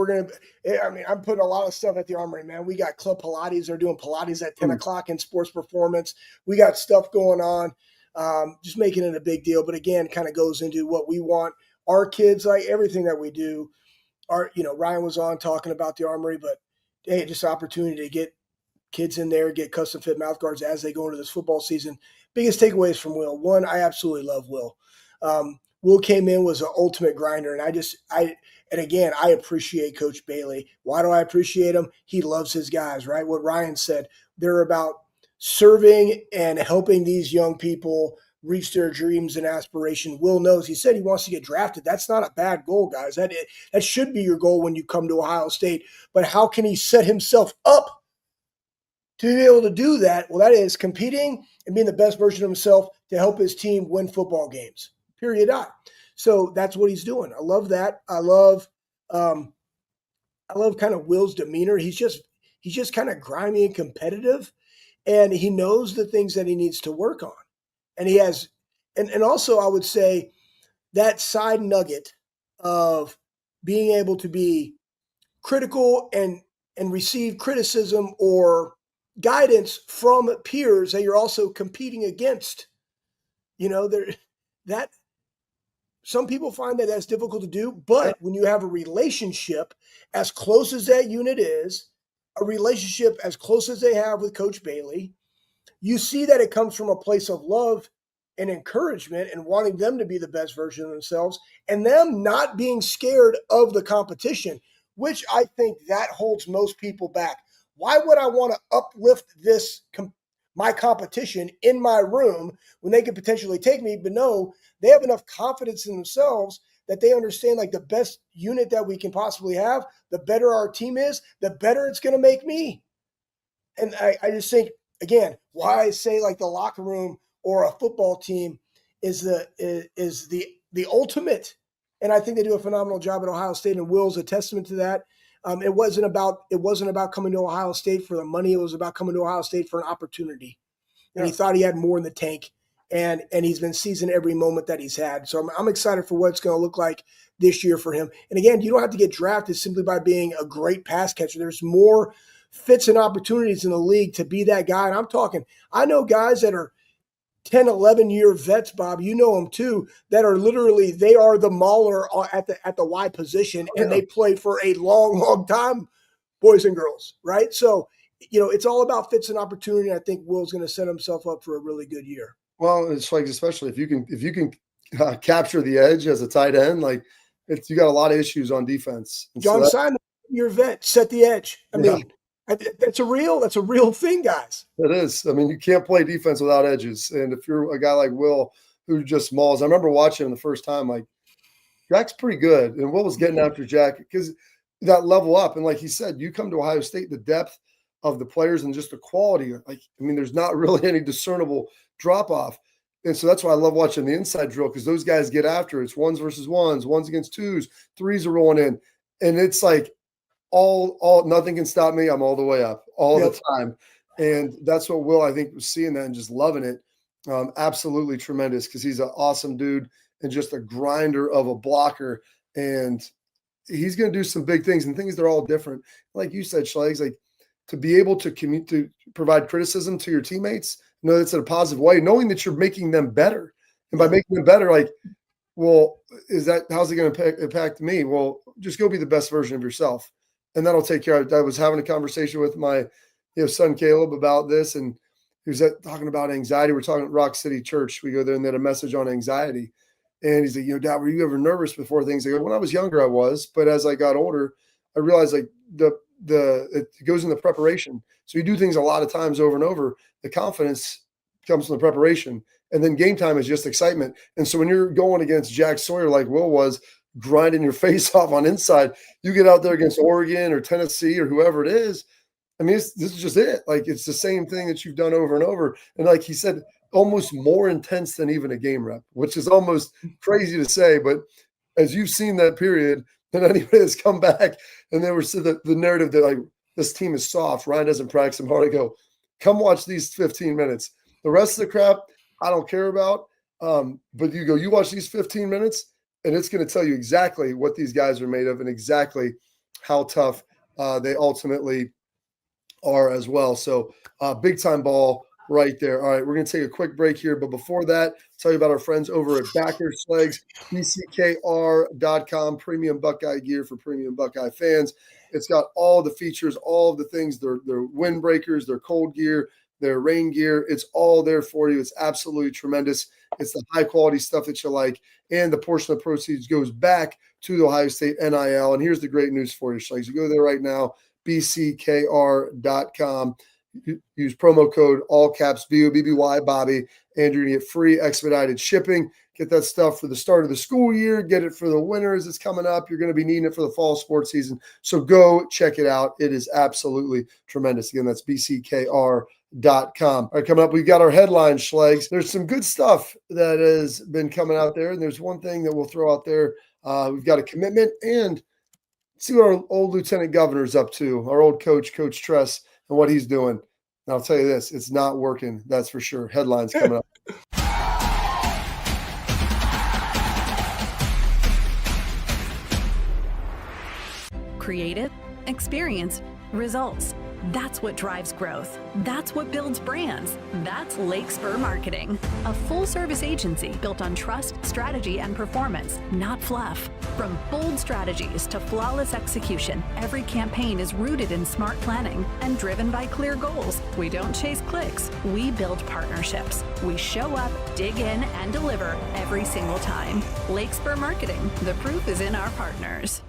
I'm putting a lot of stuff at the Armory, man. We got Club Pilates. They're doing Pilates at 10 o'clock in sports performance. We got stuff going on, just making it a big deal. But again, kind of goes into what we want our kids, like everything that we do. Ryan was on talking about the Armory, but hey, just an opportunity to get kids in there, get custom fit mouth guards as they go into this football season. Biggest takeaways from Will. One, I absolutely love Will. Will came in, was an ultimate grinder. And again, I appreciate Coach Bailey. Why do I appreciate him? He loves his guys, right? What Ryan said, they're about serving and helping these young people reach their dreams and aspiration. Will knows, he said he wants to get drafted. That's not a bad goal, guys. That should be your goal when you come to Ohio State. But how can he set himself up to be able to do that? Well, that is competing and being the best version of himself to help his team win football games. Period. So that's what he's doing. I love that. I love kind of Will's demeanor. He's just kind of grimy and competitive, and he knows the things that he needs to work on. And he has, and also I would say that side nugget of being able to be critical and receive criticism or guidance from peers that you're also competing against. That some people find that that's difficult to do, but when you have a relationship as close as that unit is, a relationship as close as they have with Coach Bailey, you see that it comes from a place of love and encouragement and wanting them to be the best version of themselves and them not being scared of the competition, which I think that holds most people back. Why would I want to uplift my competition in my room when they could potentially take me? But no, they have enough confidence in themselves that they understand like the best unit that we can possibly have, the better our team is, the better it's going to make me. And I just think, again, why I say like the locker room or a football team is the ultimate. And I think they do a phenomenal job at Ohio State, and Will's a testament to that. It wasn't about coming to Ohio State for the money. It was about coming to Ohio State for an opportunity. And he thought he had more in the tank, and he's been seizing every moment that he's had. So I'm excited for what it's going to look like this year for him. And again, you don't have to get drafted simply by being a great pass catcher. There's more fits and opportunities in the league to be that guy. And I know guys that are 10, 11-year vets, Bob, you know them too, that are literally, they are the mauler at the Y position, and they play for a long, long time, boys and girls, right? So, it's all about fits and opportunity. I think Will's going to set himself up for a really good year. Well, it's like, especially if you can capture the edge as a tight end, like you got a lot of issues on defense. And John Simon, your vet, set the edge. I mean, that's a real thing, guys. It is. I mean, you can't play defense without edges. And if you're a guy like Will who just mauls, I remember watching him the first time, like Jack's pretty good. And Will was getting after Jack because that level up. And like he said, you come to Ohio State, the depth of the players and just the quality, there's not really any discernible drop off. And so that's why I love watching the inside drill, because those guys get after it. It's ones versus ones against twos, threes are rolling in. And it's like all nothing can stop me. I'm all the way up all the time. And that's what Will, I think, was seeing that and just loving it. Absolutely tremendous, because he's an awesome dude and just a grinder of a blocker. And he's going to do some big things, and things they're all different. Like you said, Schlegs, like to be able to provide criticism to your teammates, that's in a positive way, knowing that you're making them better. And by making them better, like, well, how's it going to impact me? Well, just go be the best version of yourself, and that'll take care of it. I was having a conversation with my son Caleb about this, and he was talking about anxiety. We're talking at Rock City Church. We go there and they had a message on anxiety. And he's like, Dad, were you ever nervous before things? I go, when I was younger, I was. But as I got older, I realized like it goes in the preparation. So you do things a lot of times over and over. The confidence comes from the preparation. And then game time is just excitement. And so when you're going against Jack Sawyer, like Will was, grinding your face off on inside, you get out there against Oregon or Tennessee or whoever it is. I mean, this is just it. Like, it's the same thing that you've done over and over. And like he said, almost more intense than even a game rep, which is almost crazy to say. But as you've seen that period, and anybody that's come back and they were the narrative that like this team is soft, Ryan doesn't practice them hard, I go, come watch these 15 minutes. The rest of the crap, I don't care about. But you watch these 15 minutes and it's going to tell you exactly what these guys are made of and exactly how tough they ultimately are as well. So big time ball right there. All right, we're going to take a quick break here. But before that, tell you about our friends over at Backers Legs, bckr.com, premium Buckeye gear for premium Buckeye fans. It's got all the features, all of the things, their windbreakers, their cold gear, their rain gear. It's all there for you. It's absolutely tremendous. It's the high quality stuff that you like. And the portion of the proceeds goes back to the Ohio State NIL. And here's the great news for you, Schlegs. You go there right now, bckr.com. Use promo code all caps BOBBY Bobby, and you're gonna get free expedited shipping. Get that stuff for the start of the school year. Get it for the winter as it's coming up. You're going to be needing it for the fall sports season. So go check it out. It is absolutely tremendous. Again, that's bckr.com. All right, coming up, we've got our headline, Schlegs. There's some good stuff that has been coming out there, and there's one thing that we'll throw out there. We've got a commitment, and see what our old lieutenant governor's up to, our old coach, Coach Tress, and what he's doing. And I'll tell you this, it's not working. That's for sure. Headlines coming up. Creative, experience, results. That's what drives growth. That's what builds brands. That's Lake Spur Marketing, a full-service agency built on trust, strategy, and performance, not fluff. From bold strategies to flawless execution, every campaign is rooted in smart planning and driven by clear goals. We don't chase clicks. We build partnerships. We show up, dig in, and deliver every single time. Lake Spur Marketing. The proof is in our partners.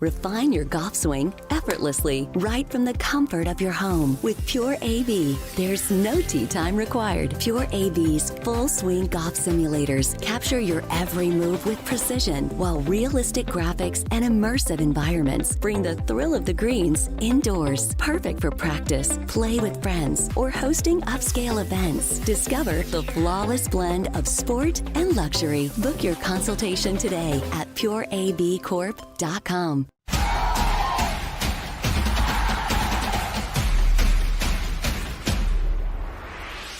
Refine your golf swing effortlessly right from the comfort of your home with Pure AV. There's no tee time required. Pure AV's full swing golf simulators capture your every move with precision, while realistic graphics and immersive environments bring the thrill of the greens indoors. Perfect for practice, play with friends, or hosting upscale events. Discover the flawless blend of sport and luxury. Book your consultation today at pureavcorp.com.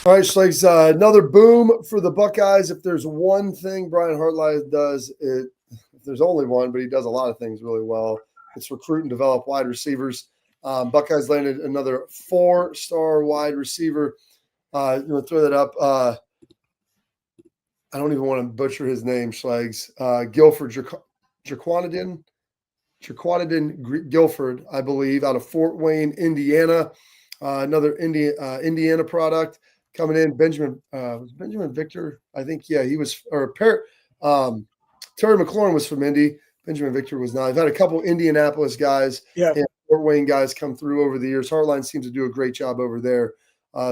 All right, Schlegs, another boom for the Buckeyes. If there's one thing Brian Hartline does, if there's only one, but he does a lot of things really well, it's recruit and develop wide receivers. Buckeyes landed another 4-star wide receiver. You want to throw that up? I don't even want to butcher his name, Schlegs. Guilford Jaquanadin Guilford, I believe, out of Fort Wayne, Indiana. Another Indiana product coming in. Benjamin Victor, I think. Yeah, he was. Terry McLaurin was from Indy. Benjamin Victor was not. I've had a couple Indianapolis guys and Fort Wayne guys come through over the years. Hartline seems to do a great job over there.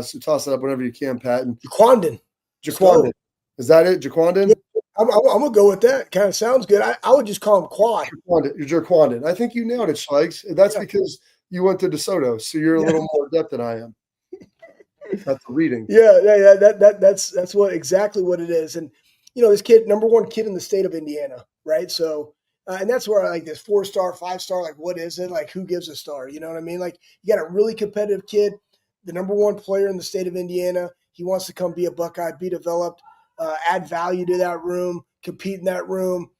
So toss it up whenever you can, Pat. And Jaquandin. Is that it? Jaquandin? Yeah, I'm going to go with that. Kind of sounds good. I would just call him Quad. Jaquandin. I think you nailed it, Schlegs. That's because you went to DeSoto, so you're a little more adept than I am. That's the reading. Yeah, that's exactly what it is. And this kid, number one kid in the state of Indiana, right? So, and that's where I like this 4-star, 5-star. Like, what is it? Like, who gives a star? You know what I mean? Like, you got a really competitive kid, the number one player in the state of Indiana. He wants to come be a Buckeye, be developed, add value to that room, compete in that room.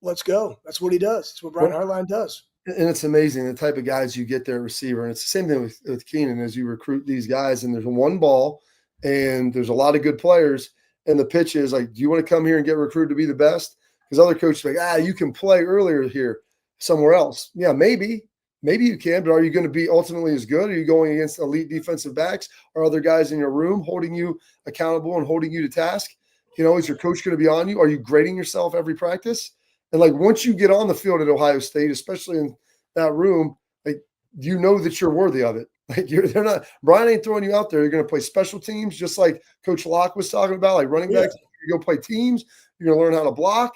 Let's go. That's what he does. That's what Brian Hartline does. And it's amazing the type of guys you get there at receiver. And it's the same thing with Keenan as you recruit these guys. And there's one ball and there's a lot of good players. And the pitch is like, do you want to come here and get recruited to be the best? Because other coaches are like, you can play earlier here somewhere else. Yeah, maybe you can, but are you going to be ultimately as good? Are you going against elite defensive backs or other guys in your room holding you accountable and holding you to task? Is your coach going to be on you? Are you grading yourself every practice? And like once you get on the field at Ohio State, especially in that room, like you know that you're worthy of it. Like they're not. Brian ain't throwing you out there. You're going to play special teams, just like Coach Locke was talking about, like running backs. You're going to play teams. You're going to learn how to block,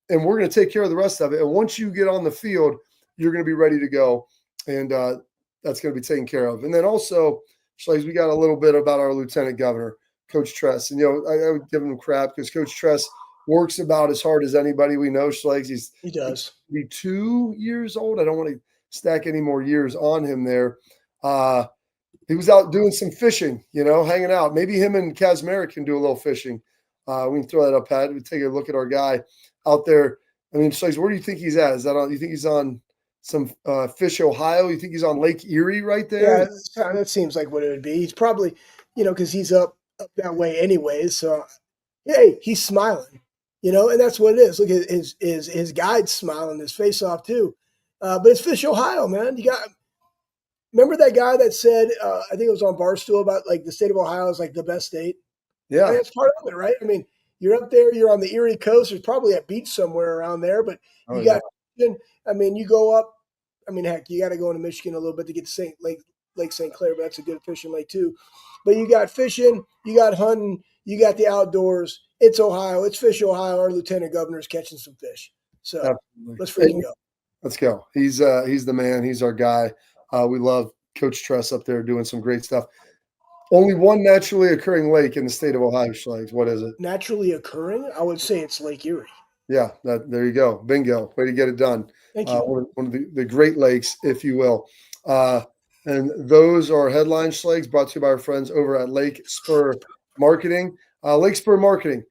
and we're going to take care of the rest of it. And once you get on the field, you're going to be ready to go, and that's going to be taken care of. And then also, Schlegs, we got a little bit about our lieutenant governor, Coach Tress, and I would give him crap because Coach Tress works about as hard as anybody we know. Schlegs, he does. He's 2 years old. I don't want to stack any more years on him there. He was out doing some fishing, hanging out. Maybe him and Kacmarek can do a little fishing. We can throw that up, Pat. We take a look at our guy out there. I mean, Schlegel, where do you think he's at? Is that on? You think he's on some Fish, Ohio? You think he's on Lake Erie right there? Yeah, that seems like what it would be. He's probably, because he's up that way anyways. So, hey, he's smiling, and that's what it is. Look at his guide smiling, his face off too. But it's Fish, Ohio, man. Remember that guy that said, I think it was on Barstool about like the state of Ohio is like the best state. Yeah, I mean, that's part of it, right? I mean, you're up there, you're on the Erie coast. There's probably a beach somewhere around there, but you got. I mean, you go up. I mean, heck, you got to go into Michigan a little bit to get to Lake St. Clair, but that's a good fishing lake too. But you got fishing, you got hunting, you got the outdoors. It's Ohio. It's Fish, Ohio. Our lieutenant governor's catching some fish. So let's freaking go. Let's go. He's the man. He's our guy. We love Coach Tress up there doing some great stuff. Only one naturally occurring lake in the state of Ohio, Schlegs. What is it? Naturally occurring? I would say it's Lake Erie. Yeah, there you go. Bingo. Way to get it done. Thank you. One of the Great Lakes, if you will. And those are headline Schlegs brought to you by our friends over at Lake Spur Marketing. Lake Spur Marketing,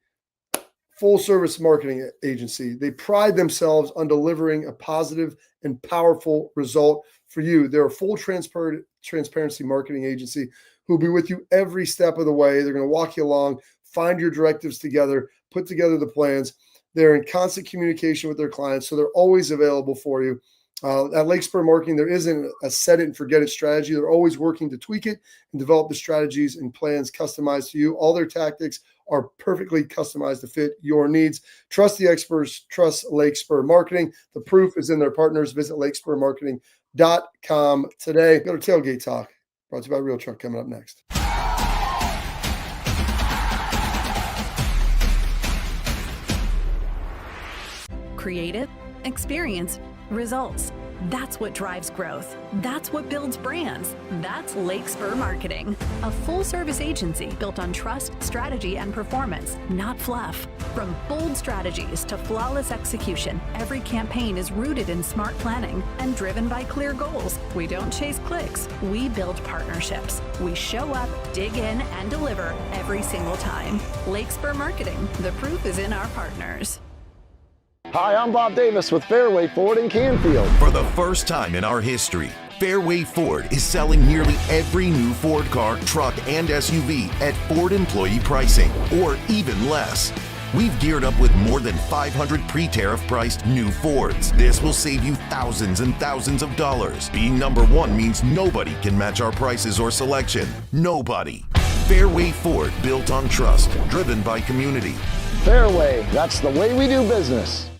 full-service marketing agency. They pride themselves on delivering a positive and powerful result for you. They're a full transparency marketing agency who will be with you every step of the way. They're going to walk you along, find your directives together, put together the plans. They're in constant communication with their clients, so they're always available for you. At Lake Spur Marketing, there isn't a set it and forget it strategy. They're always working to tweak it and develop the strategies and plans customized to you. All their tactics are perfectly customized to fit your needs. Trust the experts. Trust Lake Spur Marketing. The proof is in their partners. Visit lakespurmarketing.com today. Go to Tailgate Talk. Brought to you by Real Truck coming up next. Creative, experience, results. That's what drives growth. That's what builds brands. That's Lake Spur Marketing, a full-service agency built on trust, strategy, and performance, not fluff. From bold strategies to flawless execution, every campaign is rooted in smart planning and driven by clear goals. We don't chase clicks. We build partnerships. We show up, dig in, and deliver every single time. Lake Spur Marketing. The proof is in our partners. Hi, I'm Bob Davis with Fairway Ford in Canfield. For the first time in our history, Fairway Ford is selling nearly every new Ford car, truck, and SUV at Ford employee pricing, or even less. We've geared up with more than 500 pre-tariff priced new Fords. This will save you thousands and thousands of dollars. Being number one means nobody can match our prices or selection. Nobody. Fairway Ford, built on trust, driven by community. Fairway, that's the way we do business.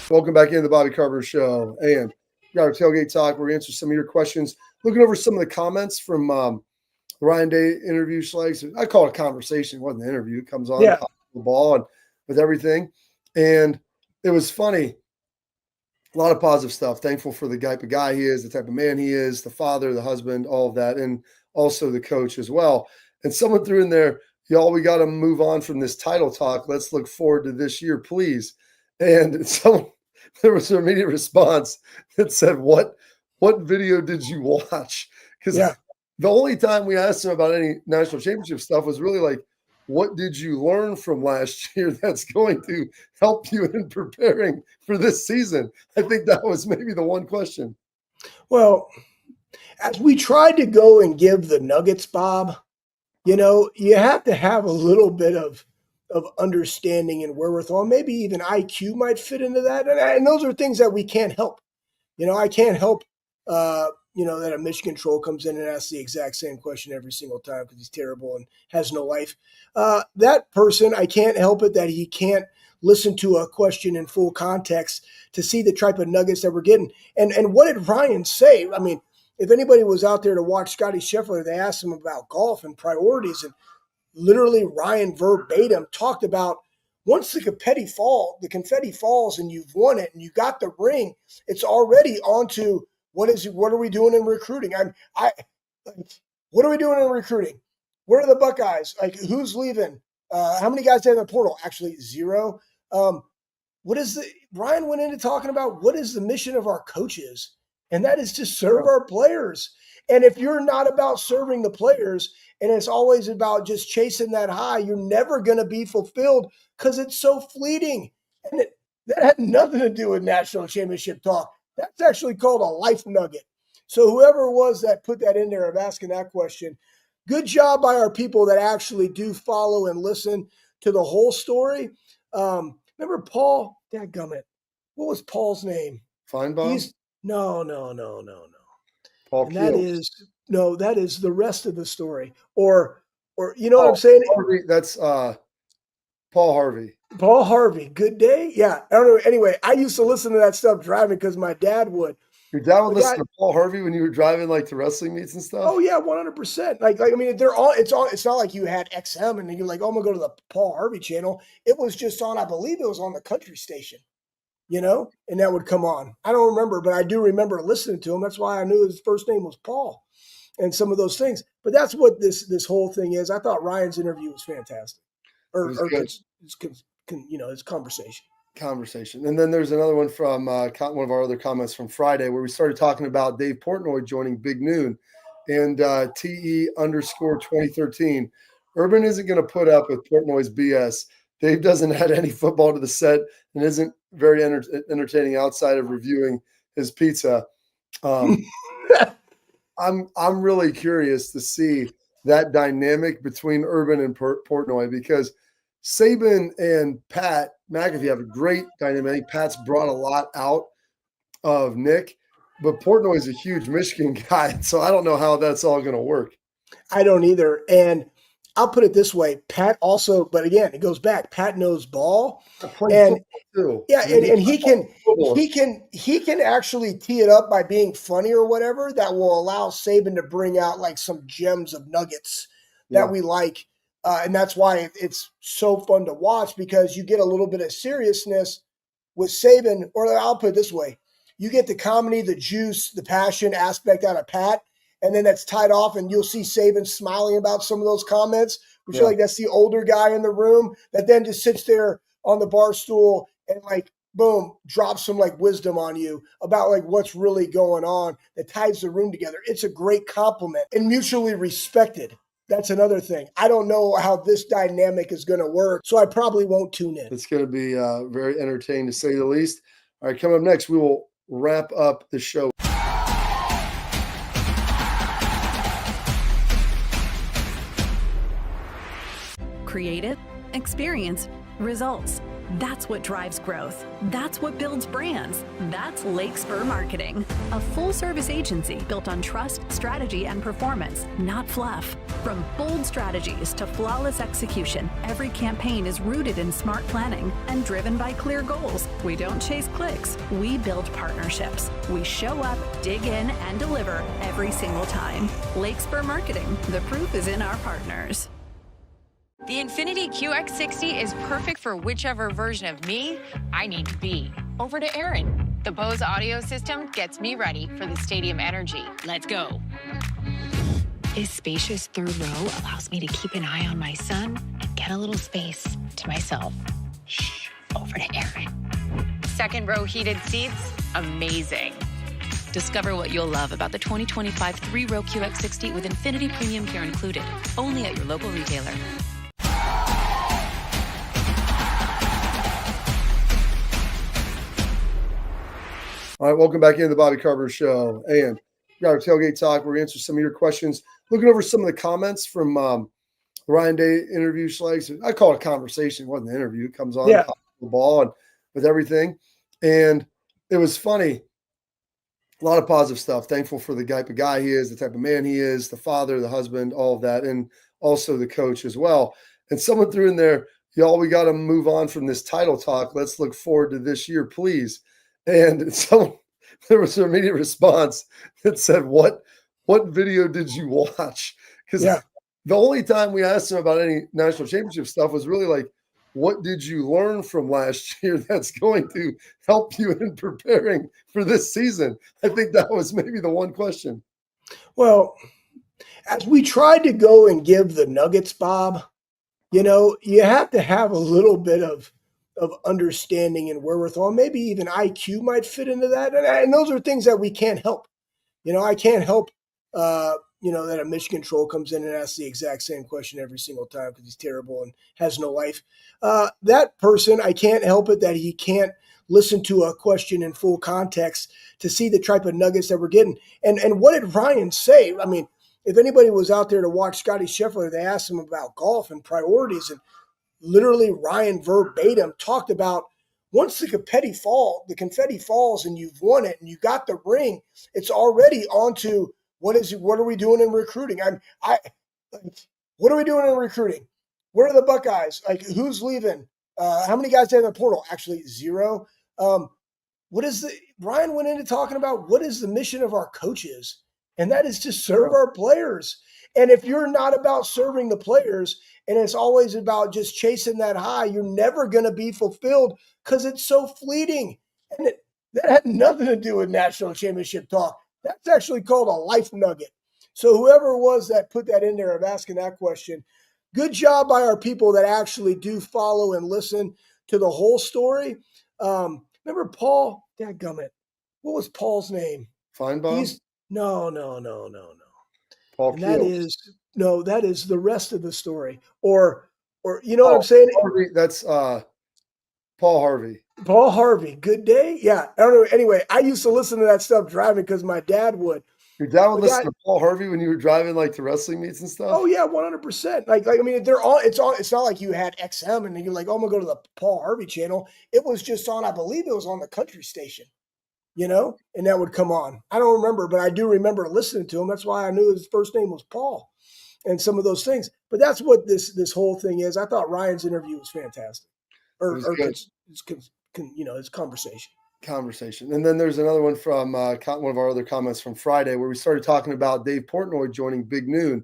Welcome back into the Bobby Carpenter Show. And we got our Tailgate Talk. We're answering some of your questions. Looking over some of the comments from the Ryan Day interview, Schlegs. I call it a conversation. It wasn't an interview. It comes on the ball and with everything. And it was funny. A lot of positive stuff. Thankful for the type of guy he is, the type of man he is, the father, the husband, all of that, and also the coach as well. And someone threw in there, y'all, we got to move on from this title talk. Let's look forward to this year, please. And there was an immediate response that said, what video did you watch? Because the only time we asked him about any national championship stuff was really like, what did you learn from last year that's going to help you in preparing for this season? I think that was maybe the one question. Well, as we tried to go and give the nuggets, Bob, you have to have a little bit of understanding and wherewithal. Maybe even IQ might fit into that. And those are things that we can't help. I can't help, that a Michigan troll comes in and asks the exact same question every single time because he's terrible and has no life. That person, I can't help it that he can't listen to a question in full context to see the type of nuggets that we're getting. And what did Ryan say? I mean, if anybody was out there to watch Scotty Scheffler, they asked him about golf and priorities, and literally Ryan verbatim talked about once the confetti falls and you've won it and you got the ring, it's already on to what are we doing in recruiting? What are we doing in recruiting? Where are the Buckeyes? Like, who's leaving? How many guys have in the portal? Actually, 0. Ryan went into talking about what is the mission of our coaches and that is to serve our players. And if you're not about serving the players and it's always about just chasing that high, you're never going to be fulfilled because it's so fleeting. And that had nothing to do with national championship talk. That's actually called a life nugget. So whoever it was that put that in there of asking that question, good job by our people that actually do follow and listen to the whole story. Remember Paul? Dadgummit. What was Paul's name? Feinbaum? No. Paul And Keels. that is the rest of the story. Or you know what I'm saying? Harvey, that's Paul Harvey. Paul Harvey, good day. Yeah. I don't know. Anyway, I used to listen to that stuff driving because my dad would. Your dad would listen to Paul Harvey when you were driving like to wrestling meets and stuff? Oh yeah, 100%. Like I mean, they're all it's not like you had XM and you're like, oh, I'm gonna go to the Paul Harvey channel. It was just on, I believe it was on the country station, and that would come on. I don't remember, but I do remember listening to him. That's why I knew his first name was Paul and some of those things. But that's what this whole thing is. I thought Ryan's interview was fantastic. His conversation. And then there's another one from one of our other comments from Friday where we started talking about Dave Portnoy joining Big Noon and TE_2013. Urban isn't going to put up with Portnoy's BS. Dave doesn't add any football to the set and isn't very entertaining outside of reviewing his pizza. I'm really curious to see that dynamic between Urban and Portnoy because Saban and Pat McAfee have a great dynamic. Pat's brought a lot out of Nick, but Portnoy is a huge Michigan guy, so I don't know how that's all going to work. I don't either. And I'll put it this way. Pat also, but again, it goes back. Pat knows ball. And he can actually tee it up by being funny or whatever that will allow Saban to bring out like some gems of nuggets that we like. And that's why it's so fun to watch because you get a little bit of seriousness with Saban, or I'll put it this way. You get the comedy, the juice, the passion aspect out of Pat, and then that's tied off and you'll see Saban smiling about some of those comments. We feel like that's the older guy in the room that then just sits there on the bar stool and like, boom, drops some like wisdom on you about like what's really going on that ties the room together. It's a great compliment and mutually respected. That's another thing. I don't know how this dynamic is going to work, so I probably won't tune in. It's going to be very entertaining to say the least. All right, coming up next, we will wrap up the show. Creative, experience, results. That's what drives growth. That's what builds brands. That's Lake Spur Marketing, a full-service agency built on trust, strategy, and performance, not fluff. From bold strategies to flawless execution, every campaign is rooted in smart planning and driven by clear goals. We don't chase clicks. We build partnerships. We show up, dig in, and deliver every single time. Lake Spur Marketing. The proof is in our partners. The Infiniti QX60 is perfect for whichever version of me I need to be. Over to Aaron. The Bose audio system gets me ready for the stadium energy. Let's go. His spacious third row allows me to keep an eye on my son and get a little space to myself. Shh, over to Aaron. Second row heated seats, amazing. Discover what you'll love about the 2025 3-row QX60 with Infiniti Premium Care included. Only at your local retailer. All right, welcome back into the Bobby Carpenter Show. And we got our tailgate talk. We're going to answer some of your questions. Looking over some of the comments from the Ryan Day interview, Schlegs. I call it a conversation. It wasn't an interview. It comes on the ball and with everything. And it was funny. A lot of positive stuff. Thankful for the type of guy he is, the type of man he is, the father, the husband, all of that, and also the coach as well. And someone threw in there, y'all, we got to move on from this title talk. Let's look forward to this year, please. And so there was an immediate response that said, what video did you watch? Because the only time we asked him about any national championship stuff was really like, what did you learn from last year that's going to help you in preparing for this season? I think that was maybe the one question. Well, as we tried to go and give the nuggets, Bob, you have to have a little bit of of understanding and wherewithal. Maybe even IQ might fit into that. And those are things that we can't help. I can't help, that a Michigan troll comes in and asks the exact same question every single time because he's terrible and has no life. That person, I can't help it that he can't listen to a question in full context to see the type of nuggets that we're getting. And what did Ryan say? I mean, if anybody was out there to watch Scotty Scheffler, they asked him about golf and priorities, and literally Ryan verbatim talked about once the confetti falls and you've won it and you got the ring, it's already onto what are we doing in recruiting? What are we doing in recruiting? Where are the Buckeyes? Like, who's leaving? How many guys have in the portal? Actually, 0. Ryan went into talking about what is the mission of our coaches, and that is to serve our players. And if you're not about serving the players and it's always about just chasing that high, you're never going to be fulfilled because it's so fleeting. And that had nothing to do with national championship talk. That's actually called a life nugget. So whoever it was that put that in there of asking that question, good job by our people that actually do follow and listen to the whole story. Remember Paul? Dadgummit. What was Paul's name? Feinbaum? No. Paul And Keels. that is the rest of the story. Or you know what I'm saying? Harvey, that's Paul Harvey. Paul Harvey. Good day. Yeah. I don't know. Anyway, I used to listen to that stuff driving because my dad would. Your dad would listen to Paul Harvey when you were driving like to wrestling meets and stuff? Oh yeah, 100%. Like I mean, they're all. It's not like you had XM and you're like, oh, I'm gonna go to the Paul Harvey channel. It was just on. I believe it was on the country station. And that would come on. I don't remember, but I do remember listening to him. That's why I knew his first name was Paul, and some of those things. But that's what this whole thing is. I thought Ryan's interview was fantastic, his conversation. And then there's another one from one of our other comments from Friday where we started talking about Dave Portnoy joining Big Noon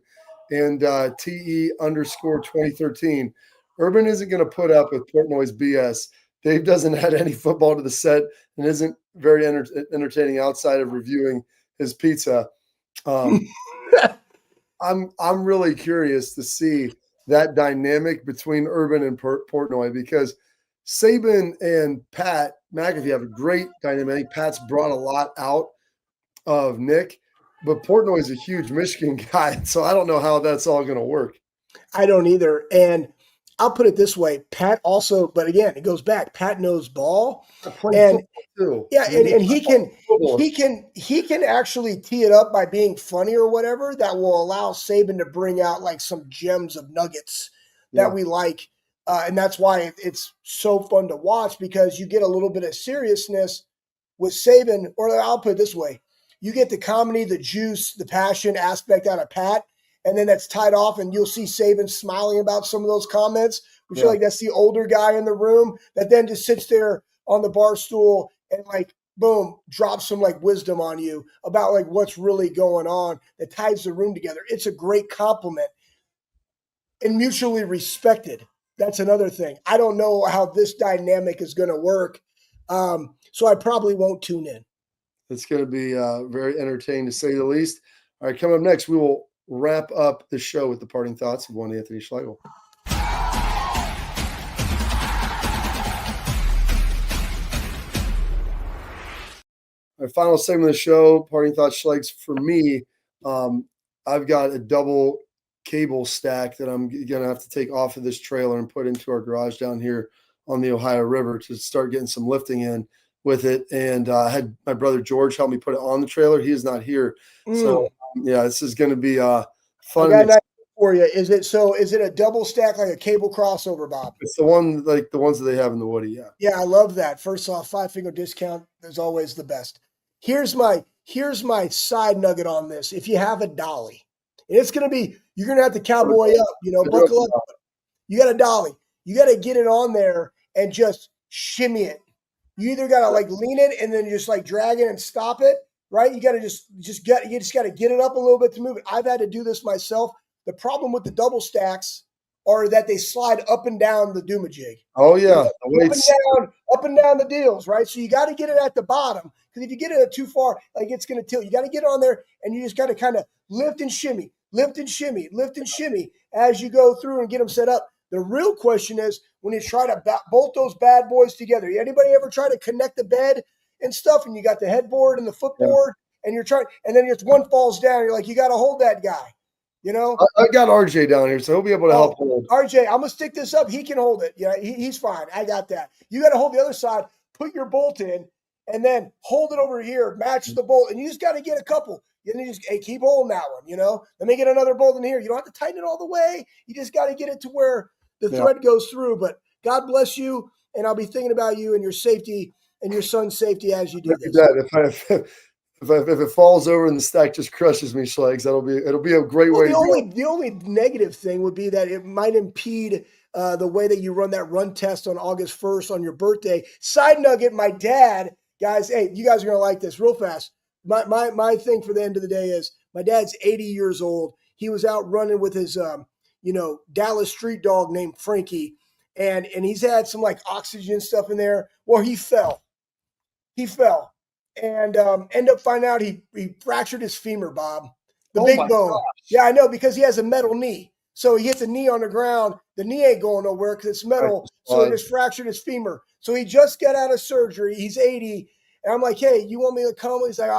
and TE_2013. Urban isn't going to put up with Portnoy's BS. Dave doesn't add any football to the set and isn't very entertaining outside of reviewing his pizza. I'm really curious to see that dynamic between Urban and Portnoy because Saban and Pat McAfee have a great dynamic. Pat's brought a lot out of Nick, but Portnoy is a huge Michigan guy, so I don't know how that's all going to work. I don't either. And I'll put it this way. Pat also, but again, it goes back. Pat knows ball. And yeah, and he can actually tee it up by being funny or whatever that will allow Saban to bring out like some gems of nuggets that we like. And that's why it's so fun to watch because you get a little bit of seriousness with Saban, or I'll put it this way. You get the comedy, the juice, the passion aspect out of Pat, and then that's tied off, and you'll see Saban smiling about some of those comments. We feel like that's the older guy in the room that then just sits there on the bar stool and like, boom, drops some like wisdom on you about like what's really going on that ties the room together. It's a great compliment and mutually respected. That's another thing. I don't know how this dynamic is going to work, so I probably won't tune in. It's going to be very entertaining to say the least. All right, coming up next, we will wrap up the show with the parting thoughts of one Anthony Schlegel. Our final segment of the show, parting thoughts, Schlegs. For me, I've got a double cable stack that I'm going to have to take off of this trailer and put into our garage down here on the Ohio River to start getting some lifting in with it. And I had my brother George help me put it on the trailer. He is not here. So, this is going to be fun. I got an idea for you. Is it a double stack like a cable crossover, Bob? It's the one like the ones that they have in the Woody, yeah. Yeah, I love that. First off, 5-finger discount is always the best. Here's my side nugget on this. If you have a dolly, and it's going to be, you're going to have to cowboy up, buckle up. You got a dolly. You got to get it on there and just shimmy it. You either got to like lean it and then just like drag it and stop it, right? You got to just got to get it up a little bit to move it. I've had to do this myself. The problem with the double stacks are that they slide up and down the doomajig. Oh yeah, up and down the deals, right? So you got to get it at the bottom because if you get it too far, like it's going to tilt. You got to get on there and you just got to kind of lift and shimmy as you go through and get them set up. The real question is when you try to bolt those bad boys together. Anybody ever try to connect the bed and stuff, and you got the headboard and the footboard, and you're trying, and then just one falls down. You're like, you got to hold that guy. You know, I got RJ down here, so he'll be able to help hold. RJ, I'm gonna stick this up. He can hold it. Yeah, he's fine. I got that. You got to hold the other side. Put your bolt in, and then hold it over here. Match the bolt, and you just got to get a couple. And you just keep holding that one. You know, let me get another bolt in here. You don't have to tighten it all the way. You just got to get it to where the thread goes through. But God bless you, and I'll be thinking about you and your safety and your son's safety as you do this. If it falls over and the stack just crushes me, Schlegs, it'll be a great way. The only negative thing would be that it might impede the way that you run that run test on August 1st on your birthday. Side nugget: my dad, guys, hey, you guys are gonna like this real fast. My thing for the end of the day is my dad's 80 years old. He was out running with his Dallas street dog named Frankie, and he's had some like oxygen stuff in there. Well, he fell. And end up finding out he fractured his femur, Bob. The big bone. Gosh. Yeah, I know, because he has a metal knee. So he hits a knee on the ground. The knee ain't going nowhere because it's metal. So it just fractured his femur. So he just got out of surgery. He's 80. And I'm like, hey, you want me to come? He's like,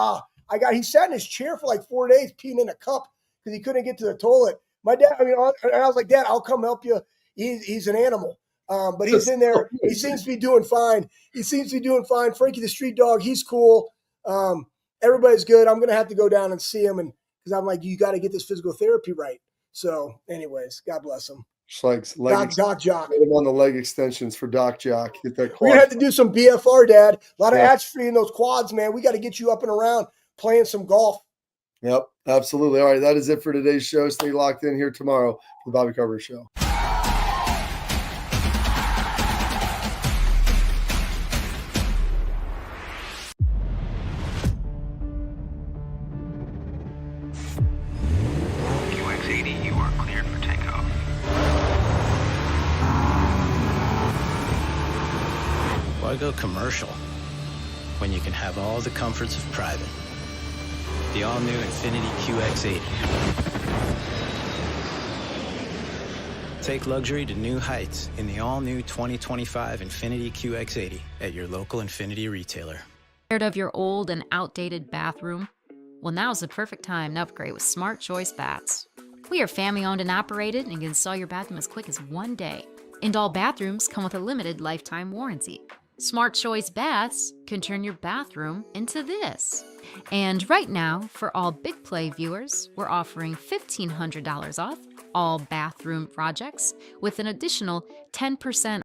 he sat in his chair for like 4 days peeing in a cup because he couldn't get to the toilet. My dad, and I was like, Dad, I'll come help you. He's an animal. But he's in there. He seems to be doing fine. Frankie the street dog, he's cool. Everybody's good. I'm going to have to go down and see him, and because I'm like, you got to get this physical therapy right. So anyways, God bless him. Schlegs, Doc Jock. Get him on the leg extensions for Doc Jock. Get that. We're going to have to do some BFR, Dad. A lot of atrophy in those quads, man. We got to get you up and around playing some golf. Yep, absolutely. All right, that is it for today's show. Stay locked in here tomorrow for the Bobby Carpenter Show. Why go commercial when you can have all the comforts of private? The all-new Infiniti QX80. Take luxury to new heights in the all-new 2025 Infiniti QX80 at your local Infiniti retailer. Tired of your old and outdated bathroom? Well, now's the perfect time to upgrade with Smart Choice Baths. We are family-owned and operated and can install your bathroom as quick as 1 day. And all bathrooms come with a limited lifetime warranty. Smart Choice Baths can turn your bathroom into this. And right now, for all Big Play viewers, we're offering $1,500 off all bathroom projects with an additional 10%